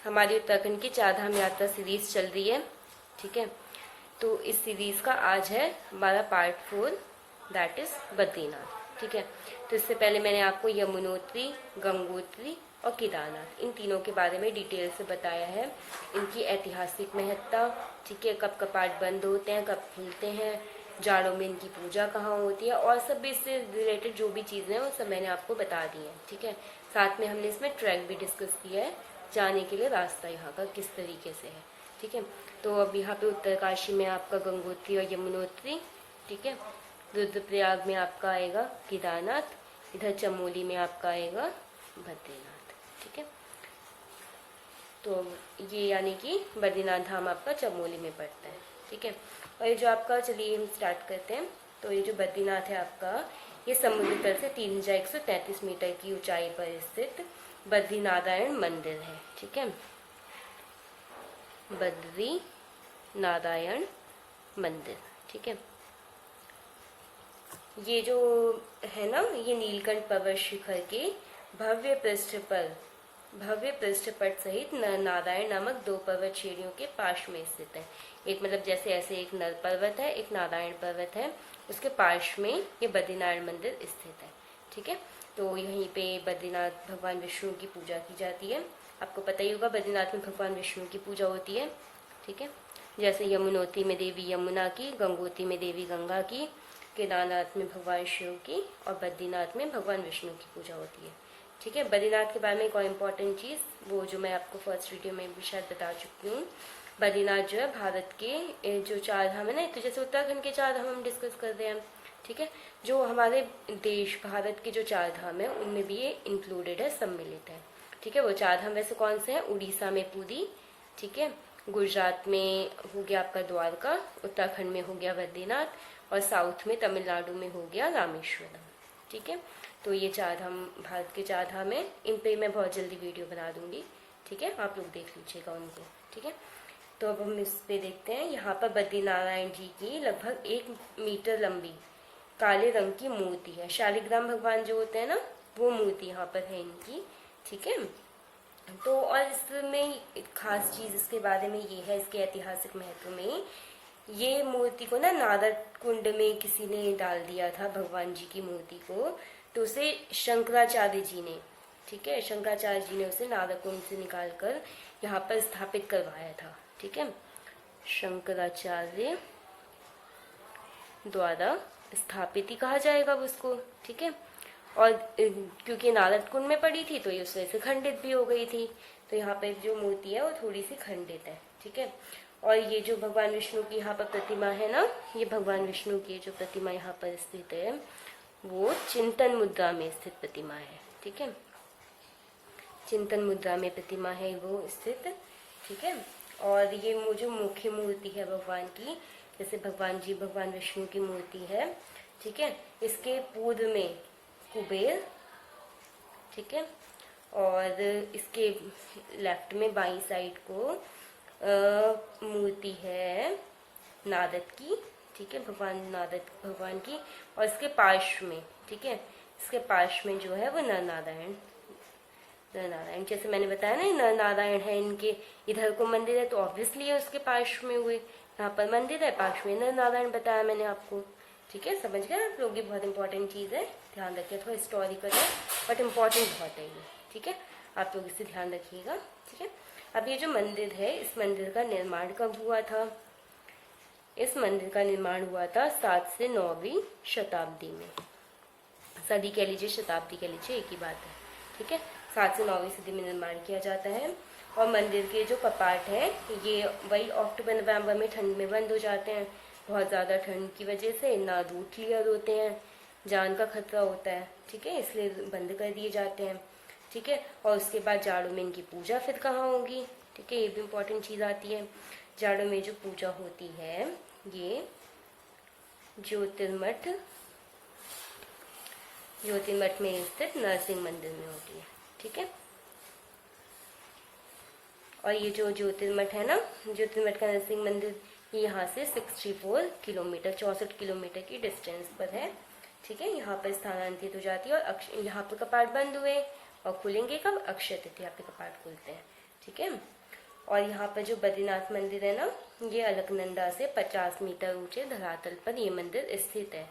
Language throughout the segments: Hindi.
हमारी उत्तराखंड की चारधाम यात्रा सीरीज चल रही है। ठीक है, तो इस सीरीज का आज है हमारा पार्ट 4, दैट इज बद्रीनाथ। ठीक है, तो इससे पहले मैंने आपको यमुनोत्री, गंगोत्री और केदारनाथ इन तीनों के बारे में डिटेल से बताया है, इनकी ऐतिहासिक महत्ता। ठीक है, कब कपाट बंद होते हैं, कब खुलते हैं, जाड़ों में इनकी पूजा कहाँ होती है, और सब इससे रिलेटेड जो भी चीज़ें हैं वो सब मैंने आपको बता दी हैं। ठीक है, साथ में हमने इसमें ट्रैक भी डिस्कस किया है, जाने के लिए रास्ता यहाँ का किस तरीके से है। ठीक है, तो अब यहाँ पे उत्तरकाशी में आपका गंगोत्री और यमुनोत्री। ठीक है, रुद्रप्रयाग में आपका आएगा केदारनाथ, इधर चमोली में आपका आएगा बद्रीनाथ। ठीक है, तो ये यानी कि बद्रीनाथ धाम आपका चमोली में पड़ता है। ठीक है, और ये जो आपका, चलिए हम स्टार्ट करते हैं। तो ये जो बद्रीनाथ है आपका, ये समुद्र तल से 3133 मीटर की ऊंचाई पर स्थित बद्रीनारायण मंदिर है। ठीक है, बद्री नारायण मंदिर। ठीक है, ये जो है ना, ये नीलकंठ पर्वत शिखर के भव्य पृष्ठपट सहित नारायण नामक 2 पर्वत श्रेणियों के पास में स्थित है। एक मतलब जैसे ऐसे एक नर पर्वत है, एक नारायण पर्वत है, उसके पास में ये बद्रीनारायण मंदिर स्थित है। ठीक है, तो यहीं पे बद्रीनाथ भगवान विष्णु की पूजा की जाती है। आपको पता ही होगा बद्रीनाथ में भगवान विष्णु की पूजा होती है। ठीक है, जैसे यमुनोत्री में देवी यमुना की, गंगोत्री में देवी गंगा की, केदारनाथ में भगवान शिव की और बद्रीनाथ में भगवान विष्णु की पूजा होती है। ठीक है, बद्रीनाथ के बारे में एक और इम्पॉर्टेंट चीज़, वो जो मैं आपको फर्स्ट वीडियो में भी शायद बता चुकी हूँ, बद्रीनाथ जो है भारत के जो 4 धाम है ना, तो जैसे उत्तराखंड के 4 धाम हम डिस्कस कर रहे हैं। ठीक है, जो हमारे देश भारत के जो 4 धाम है उनमें भी ये इंक्लूडेड है, सम्मिलित है। ठीक है, वो 4 धाम वैसे कौन से हैं? उड़ीसा में पुरी, ठीक है, गुजरात में हो गया आपका द्वारका, उत्तराखंड में हो गया बद्रीनाथ और साउथ में तमिलनाडु में हो गया रामेश्वरम। ठीक है, तो ये 4 धाम भारत के 4 धाम है, इन पे मैं बहुत जल्दी वीडियो बना दूंगी। ठीक है, आप लोग देख लीजिएगा उनको। ठीक है, तो अब हम इस पे देखते हैं। यहाँ पर बद्रीनारायण जी की लगभग 1 मीटर लंबी काले रंग की मूर्ति है। शालिग्राम भगवान जो होते हैं ना, वो मूर्ति यहाँ पर है इनकी। ठीक है, तो और इसमें खास चीज इसके बारे में ये है, इसके ऐतिहासिक महत्व में, ये मूर्ति को ना नारद कुंड में किसी ने डाल दिया था भगवान जी की मूर्ति को, तो उसे शंकराचार्य जी ने, ठीक है, शंकराचार्य जी ने उसे नारद कुंड से निकाल कर यहाँ पर स्थापित करवाया था। ठीक है, शंकराचार्य द्वारा स्थापित ही कहा जाएगा उसको। ठीक है, और क्योंकि नारद कुंड में पड़ी थी तो ये उस वजह से खंडित भी हो गई थी, तो यहाँ पे जो मूर्ति है वो थोड़ी सी खंडित है। ठीक है, और ये जो भगवान विष्णु की यहाँ पर प्रतिमा है ना, ये भगवान विष्णु की जो प्रतिमा यहाँ पर स्थित है वो चिंतन मुद्रा में स्थित प्रतिमा है। ठीक है, चिंतन मुद्रा में प्रतिमा है वो स्थित। ठीक है, और ये जो मुख्य मूर्ति है भगवान की, जैसे भगवान विष्णु की मूर्ति है, ठीक है, इसके पूर्व में कुबेर, ठीक है, और इसके लेफ्ट में बाई साइड को मूर्ति है नारद की। ठीक है, भगवान की, और इसके पार्श्व में, ठीक है, इसके पार्श्व में जो है वो नर नारायण, जैसे मैंने बताया ना, नर नारायण है इनके, इधर को मंदिर है तो ऑब्वियसली उसके पार्श्व में हुए, यहाँ पर मंदिर है, पार्श्व में नर नारायण बताया मैंने आपको। ठीक है, समझ गए आप लोग? ये बहुत इंपॉर्टेंट चीज़ है, ध्यान रखिए, थोड़ा हिस्टोरिकल है बट इम्पॉर्टेंट बहुत है ये। ठीक है, आप लोग इसे ध्यान रखिएगा। ठीक है, अब ये जो मंदिर है, इस मंदिर का निर्माण कब हुआ था? इस मंदिर का निर्माण हुआ था 7 से 9वीं शताब्दी में। सदी कह लीजिए, शताब्दी कह लीजिए, एक ही बात है। ठीक है, 7 से 9वीं सदी में निर्माण किया जाता है। और मंदिर के जो कपाट है ये वही अक्टूबर नवंबर में ठंड में बंद हो जाते हैं, बहुत ज़्यादा ठंड की वजह से ना रूट क्लियर होते हैं, जान का खतरा होता है। ठीक है, इसलिए बंद कर दिए जाते हैं। ठीक है, और उसके बाद जाड़ों में इनकी पूजा फिर कहाँ होगी? ठीक है, ये भी इम्पोर्टेंट चीज़ आती है। जाड़ों में जो पूजा होती है ये ज्योतिर्मठ में स्थित नरसिंह मंदिर में होती है। ठीक है, और ये जो ज्योतिर्मठ है ना, ज्योतिर्मठ का नरसिंह मंदिर, ये यहाँ से 64 किलोमीटर 64 किलोमीटर की डिस्टेंस पर है। ठीक है, यहाँ पर स्थानांतरित हो जाती है और यहाँ पर कपाट बंद हुए और खुलेंगे कब? अक्षय तृतीया पे कपाट खुलते हैं। ठीक है, और यहाँ पर जो बद्रीनाथ मंदिर है ना, ये अलकनंदा से 50 मीटर ऊंचे धरातल पर ये मंदिर स्थित है।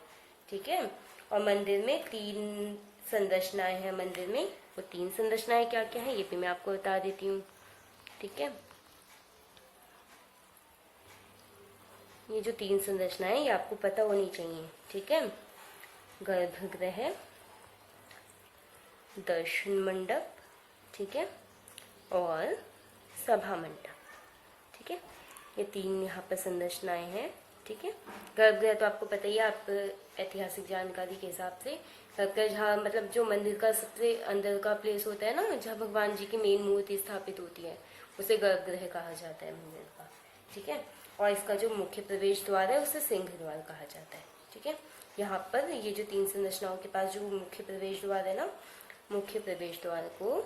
ठीक है। और मंदिर में 3 संरचनाएं हैं। मंदिर में वो 3 संरचनाएं क्या क्या है ये भी मैं आपको बता देती हूँ। ठीक है। ये जो 3 संरचनाएं ये आपको पता होनी चाहिए। ठीक है। गर्भगृह, दर्शन मंडप, ठीक है, और सभा मंडप। ठीक है। ये 3 यहाँ पर संरचनाएं हैं। ठीक है। गर्भगृह तो आपको पता ही है, आप ऐतिहासिक जानकारी के हिसाब से गर्भगृह जहाँ मतलब जो मंदिर का सबसे अंदर का प्लेस होता है ना, जहाँ भगवान जी की मेन मूर्ति स्थापित होती है, उसे गर्भगृह कहा जाता है मंदिर का। ठीक है। और इसका जो मुख्य प्रवेश द्वार है उसे सिंह द्वार कहा जाता है। ठीक है। यहाँ पर ये जो 3 संरचनाओं के पास जो मुख्य प्रवेश द्वार है ना, मुख्य प्रवेश द्वार को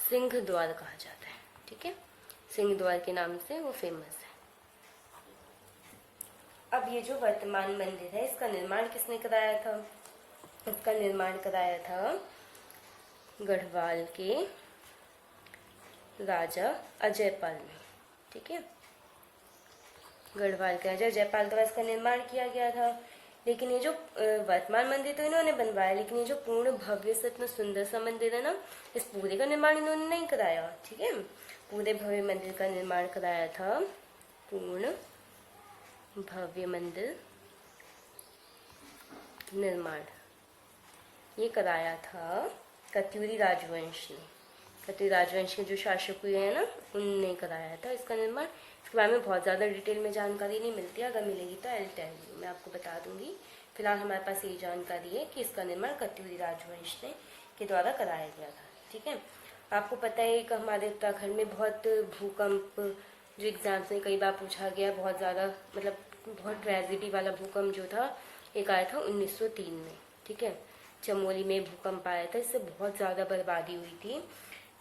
सिंह द्वार कहा जाता है। ठीक है। सिंह द्वार के नाम से वो फेमस है। अब ये जो वर्तमान मंदिर है इसका निर्माण किसने कराया था? इसका निर्माण कराया था गढ़वाल के राजा अजयपाल ने। ठीक है। गढ़वाल के राजा अजयपाल द्वारा इसका निर्माण किया गया था। लेकिन ये जो वर्तमान मंदिर तो इन्होंने बनवाया, लेकिन ये जो पूर्ण भव्य से इतना सुंदर सा मंदिर है ना, इस पूरे का निर्माण इन्होंने नहीं कराया। ठीक है। पूरे भव्य मंदिर का निर्माण कराया था, पूर्ण भव्य मंदिर निर्माण ये कराया था कत्यूरी राजवंश ने। कत्यूरी राजवंश के जो शासक हुए हैं ना, उनने कराया था इसका निर्माण। इसके बारे में बहुत ज़्यादा डिटेल में जानकारी नहीं मिलती है, अगर मिलेगी तो आई टेल यू, मैं आपको बता दूंगी। फिलहाल हमारे पास ये जानकारी है कि इसका निर्माण कत्यूरी राजवंश ने के द्वारा कराया गया था। ठीक है। आपको पता है कि हमारे उत्तराखंड में बहुत भूकंप जो एग्जाम्स में कई बार पूछा गया, बहुत ज़्यादा मतलब बहुत ट्रेजिडी वाला भूकंप जो था एक आया था 1903 में। ठीक है। चमोली में भूकंप आया था, इससे बहुत ज़्यादा बर्बादी हुई थी।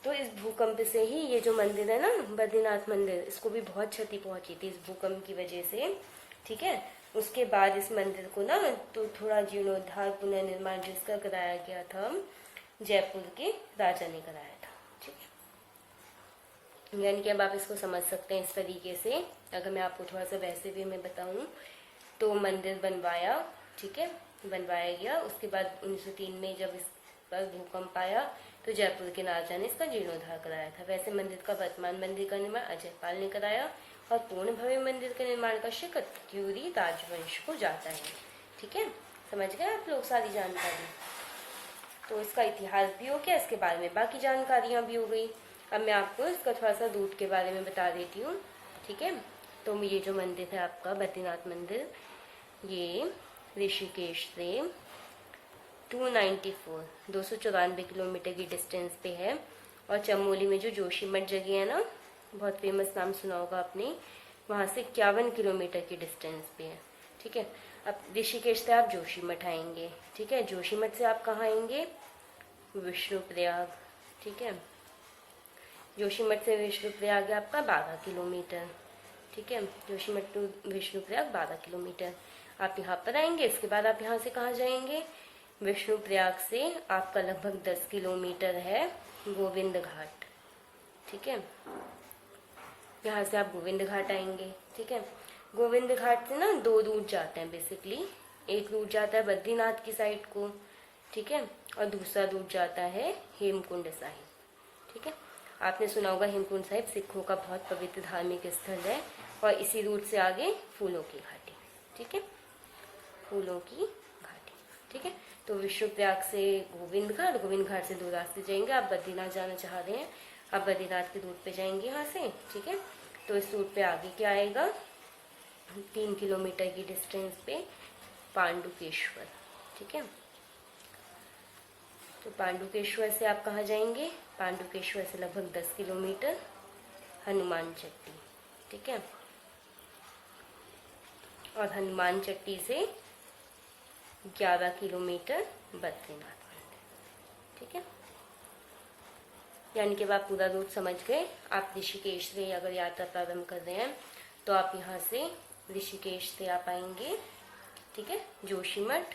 तो इस भूकंप से ही ये जो मंदिर है ना, बद्रीनाथ मंदिर, इसको भी बहुत क्षति पहुंची थी इस भूकंप की वजह से। ठीक है। उसके बाद इस मंदिर को ना तो थोड़ा जीर्णोद्धार पुनर्निर्माण जिसका कराया गया था, जयपुर के राजा ने कराया था। ठीक है। यानी कि अब आप इसको समझ सकते हैं इस तरीके से। अगर मैं आपको थोड़ा सा वैसे भी मैं बताऊं तो मंदिर बनवाया, ठीक है, बनवाया गया। उसके बाद 1903 में जब इस पर भूकंप आया तो जयपुर के राजा ने इसका जीर्णोद्धार कराया था। वैसे मंदिर का वर्तमान मंदिर का निर्माण अजयपाल ने कराया और पूर्ण भव्य मंदिर के निर्माण का श्रेय कत्यूरी राजवंश को जाता है। ठीक है। समझ गए आप लोग सारी जानकारी? तो इसका इतिहास भी हो गया, इसके बारे में बाकी जानकारियां भी हो गई। अब मैं आपको इसका थोड़ा सा रूट के बारे में बता देती हूँ। ठीक है। तो ये जो मंदिर है आपका बद्रीनाथ मंदिर, ये ऋषिकेश से 294 किलोमीटर की डिस्टेंस पे है। और चमोली में जो जोशीमठ जगह है ना, बहुत फेमस नाम सुना होगा आपने, वहाँ से 51 किलोमीटर की डिस्टेंस पे है। ठीक है। अब ऋषिकेश से आप जोशीमठ आएंगे। ठीक है। जोशीमठ से आप कहाँ आएंगे? विष्णुप्रयाग। ठीक है। जोशीमठ से विष्णुप्रयाग आपका 12 किलोमीटर। ठीक है। Joshimath to Vishnuprayag 12 kilometre. आप यहाँ पर आएंगे। इसके बाद आप यहाँ से कहाँ जाएंगे? विष्णुप्रयाग से आपका लगभग 10 किलोमीटर है गोविंद घाट। ठीक है। यहाँ से आप गोविंद घाट आएंगे। ठीक है। गोविंद घाट से ना 2 रूट जाते हैं बेसिकली। एक रूट जाता है बद्रीनाथ की साइड को, ठीक है, और दूसरा रूट जाता है हेमकुंड साहिब। ठीक है। आपने सुना होगा हेमकुंड साहिब सिखों का बहुत पवित्र धार्मिक स्थल है। और इसी रूट से आगे फूलों की घाटी। ठीक है। फूलों की घाटी। ठीक है। तो विष्णुप्रयाग से गोविंद घाट, गोविंद घाट से 2 रास्ते जाएंगे। आप बद्रीनाथ जाना चाह रहे हैं, आप बद्रीनाथ के रूट पे जाएंगे यहाँ से। ठीक है। तो इस रूट पे आगे क्या आएगा? 3 किलोमीटर की डिस्टेंस पे पांडुकेश्वर। ठीक है। तो पांडुकेश्वर से आप कहाँ जाएंगे? पांडुकेश्वर से लगभग 10 किलोमीटर हनुमान चट्टी। ठीक है। और हनुमान चट्टी से 11 किलोमीटर बद्रीनाथ मंदिर। ठीक है। यानी कि आप पूरा रूट समझ गए। आप ऋषिकेश से अगर यात्रा प्रारंभ कर रहे हैं तो आप यहाँ से ऋषिकेश से आप आएंगे, ठीक है, जोशीमठ।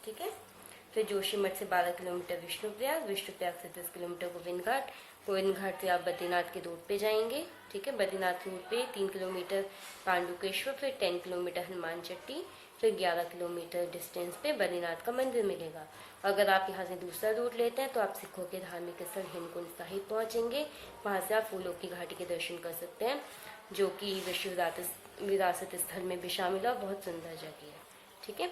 ठीक है। फिर जोशीमठ से 12 किलोमीटर विष्णुप्रयाग, विष्णुप्रयाग से 10 किलोमीटर गोविंद घाट, गोविंद घाट से आप बद्रीनाथ के रोड पे जाएंगे, ठीक है। बद्रीनाथ रोड पे 3 किलोमीटर पांडुकेश्वर, फिर 10 किलोमीटर हनुमान चट्टी, फिर 11 किलोमीटर डिस्टेंस पे बद्रीनाथ का मंदिर मिलेगा। अगर आप यहाँ से दूसरा रूट लेते हैं तो आप सिखों के धार्मिक स्थल हेमकुंड साहिब पहुंचेंगे। वहां से आप फूलों की घाटी के दर्शन कर सकते हैं, जो कि विश्व विरासत स्थल में भी शामिल है, बहुत सुंदर जगह है, ठीक है।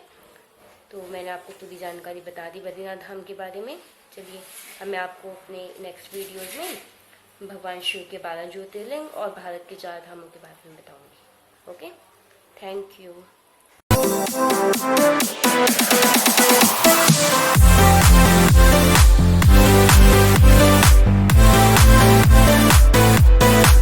तो मैंने आपको पूरी जानकारी बता दी बद्रीनाथ धाम के बारे में। चलिए अब मैं आपको अपने नेक्स्ट वीडियोज में भगवान शिव के 12 ज्योतिर्लिंग और भारत के 4 धामों के बारे में बताऊंगी। Okay, thank you.